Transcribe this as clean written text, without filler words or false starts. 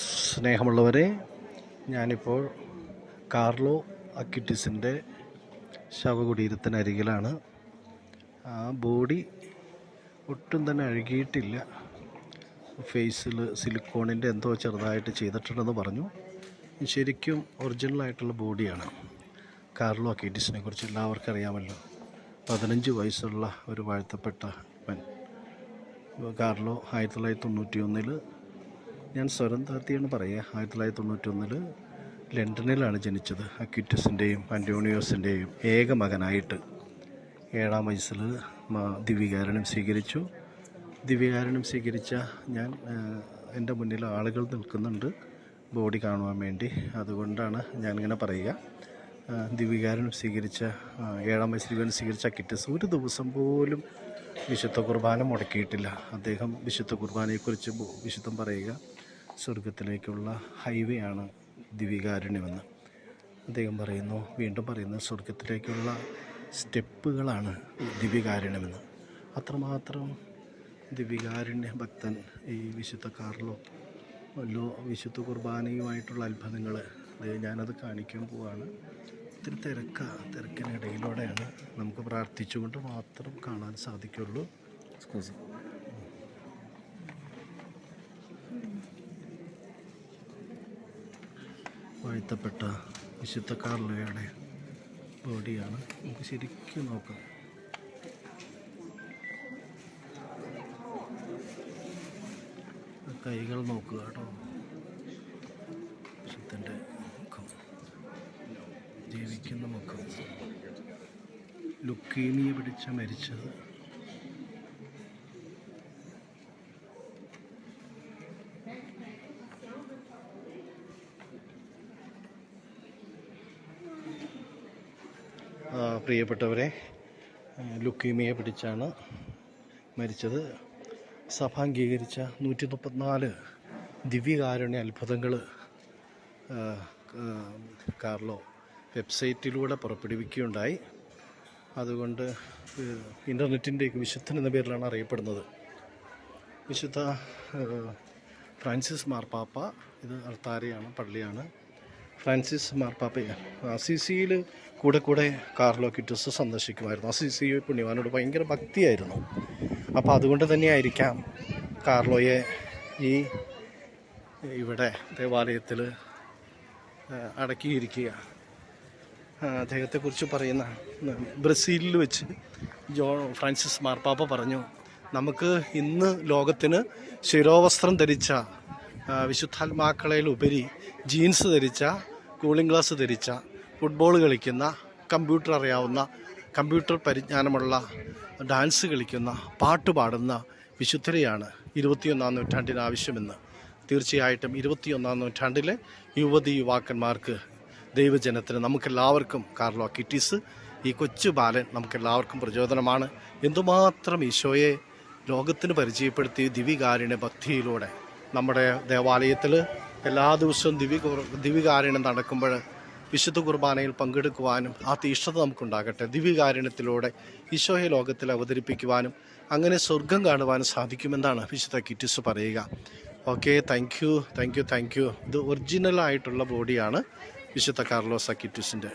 സ്നേഹമുള്ളവരെ, ഞാനിപ്പോൾ കാർലോ അക്വിറ്റീസിൻ്റെ ശവകുടീരത്തിനരികിലാണ്. ആ ബോഡി ഒട്ടും തന്നെ അഴുകിയിട്ടില്ല. ഫേസിൽ സിലിക്കോണിൻ്റെ എന്തോ ചെറുതായിട്ട് ചെയ്തിട്ടുണ്ടെന്ന് പറഞ്ഞു. ശരിക്കും ഒറിജിനലായിട്ടുള്ള ബോഡിയാണ്. കാർലോ അക്വിറ്റീസിനെ കുറിച്ച് എല്ലാവർക്കും അറിയാമല്ലോ. 15 വയസ്സുള്ള ഒരു വാഴ്ത്തപ്പെട്ട കാർലോ 1991 ഞാൻ സ്വരം താഴ്ത്തിയാണ് പറയുക. 1991 ലണ്ടനിലാണ് ജനിച്ചത്. അക്വിറ്റസിൻ്റെയും അന്റോണിയോസിൻ്റെയും ഏക മകനായിട്ട് 7-ാം വയസ്സിൽ ദിവ്യകാരുണ്യം സ്വീകരിച്ചു. ദിവ്യകാരുണ്യം സ്വീകരിച്ച ഞാൻ എൻ്റെ മുന്നിൽ ആളുകൾ നിൽക്കുന്നുണ്ട് ബോഡി കാണുവാൻ വേണ്ടി. അതുകൊണ്ടാണ് ഞാനിങ്ങനെ പറയുക. ദിവ്യകാരുണ്യം സ്വീകരിച്ച 7-ാം വയസ്സിൽ ദിവ്യകാരുണ്യം സ്വീകരിച്ച അക്വിറ്റസ് ഒരു ദിവസം പോലും വിശുദ്ധ കുർബാന മുടക്കിയിട്ടില്ല. അദ്ദേഹം വിശുദ്ധ കുർബാനയെക്കുറിച്ച് വിശുദ്ധം പറയുക, സ്വർഗത്തിലേക്കുള്ള ഹൈവേ ആണ് ദിവ്യകാരുണ്യമെന്ന് അദ്ദേഹം പറയുന്നു. വീണ്ടും പറയുന്നു, സ്വർഗത്തിലേക്കുള്ള സ്റ്റെപ്പുകളാണ് ദിവ്യകാരുണ്യമെന്ന്. അത്രമാത്രം ദിവ്യകാരുണ്യ ഭക്തൻ ഈ വിശുദ്ധ കാർലോ. വിശുദ്ധ കുർബാനയുമായിട്ടുള്ള അത്ഭുതങ്ങൾ ഞാനത് കാണിക്കാൻ പോവാണ്. ഒത്തിരി തിരക്കിനിടയിലൂടെയാണ് നമുക്ക് പ്രാർത്ഥിച്ചുകൊണ്ട് മാത്രം കാണാൻ സാധിക്കുള്ളൂ. വാഴ്ത്തപ്പെട്ട വിശുദ്ധ കാർലോയുടെ ബോഡിയാണ്. നമുക്ക് ശരിക്കും നോക്കാം. കൈകൾ നോക്കുക കേട്ടോ. വിശുദ്ധൻ്റെ മുഖം, ജീവിക്കുന്ന മുഖം. ലുക്കീമിയ പിടിച്ച് മരിച്ചത്. പ്രിയപ്പെട്ടവരെ, ലുക്കീമിയ പിടിച്ചാണ് മരിച്ചത്. സഭ അംഗീകരിച്ച 134 ദിവ്യകാരുണ്യ അത്ഭുതങ്ങൾ കാർലോ വെബ്സൈറ്റിലൂടെ പുറപ്പെടുവിക്കുകയുണ്ടായി. അതുകൊണ്ട് ഇൻ്റർനെറ്റിൻ്റെ വിശുദ്ധൻ എന്ന പേരിലാണ് അറിയപ്പെടുന്നത്. വിശുദ്ധ ഫ്രാൻസിസ് മാർപ്പാപ്പ, ഇത് അൾത്താരയാണ്, പള്ളിയാണ്. ഫ്രാൻസിസ് മാർപ്പാപ്പ അസിസിയിൽ കൂടെ കാർലോ അക്വിറ്റസ് സന്ദർശിക്കുമായിരുന്നു. അസിസി പുണ്യവാനോട് ഭയങ്കര ഭക്തിയായിരുന്നു. അപ്പോൾ അതുകൊണ്ട് തന്നെയായിരിക്കാം കാർലോയെ ഇവിടെ ദേവാലയത്തിൽ അടക്കിയിരിക്കുക. അദ്ദേഹത്തെക്കുറിച്ച് പറയുന്ന, ബ്രസീലിൽ വെച്ച് ഫ്രാൻസിസ് മാർപ്പാപ്പ പറഞ്ഞു, നമുക്ക് ഇന്ന് ലോകത്തിന് ശിരോവസ്ത്രം ധരിച്ച വിശുദ്ധാത്മാക്കളയിലുപരി ജീൻസ് ധരിച്ച, കൂളിംഗ് ഗ്ലാസ് ധരിച്ച, ഫുട്ബോൾ കളിക്കുന്ന, കമ്പ്യൂട്ടർ അറിയാവുന്ന, കമ്പ്യൂട്ടർ പരിജ്ഞാനമുള്ള, ഡാൻസ് കളിക്കുന്ന, പാട്ട് പാടുന്ന വിശുദ്ധരെയാണ് 21-ാം നൂറ്റാണ്ടിന് ആവശ്യമെന്ന്. തീർച്ചയായിട്ടും 21-ാം നൂറ്റാണ്ടിലെ യുവാക്കന്മാർക്ക്, ദൈവജനത്തിന്, നമുക്കെല്ലാവർക്കും കാർലോ അക്വിറ്റീസ്, ഈ കൊച്ചു ബാലൻ നമുക്കെല്ലാവർക്കും പ്രചോദനമാണ്. എന്തുമാത്രം ഈശോയെ ലോകത്തിന് പരിചയപ്പെടുത്തി ദിവ്യകാരുണ്യ ഭക്തിയിലൂടെ. നമ്മുടെ ദേവാലയത്തിൽ എല്ലാ ദിവസവും ദിവ്യകാരുണ്യം നടക്കുമ്പോൾ വിശുദ്ധ കുർബാനയിൽ പങ്കെടുക്കുവാനും ആ തീഷ്ണത നമുക്കുണ്ടാകട്ടെ. ദിവ്യകാരുണ്യത്തിലൂടെ ഈശോയെ ലോകത്തിൽ അവതരിപ്പിക്കുവാനും അങ്ങനെ സ്വർഗം കാണുവാനും സാധിക്കുമെന്നാണ് വിശുദ്ധ അക്വിറ്റീസ് പറയുക. Okay, thank you. ഇത് ഒറിജിനലായിട്ടുള്ള ബോഡിയാണ് വിശുദ്ധ കാർലോസ് അക്വിറ്റീസിൻ്റെ.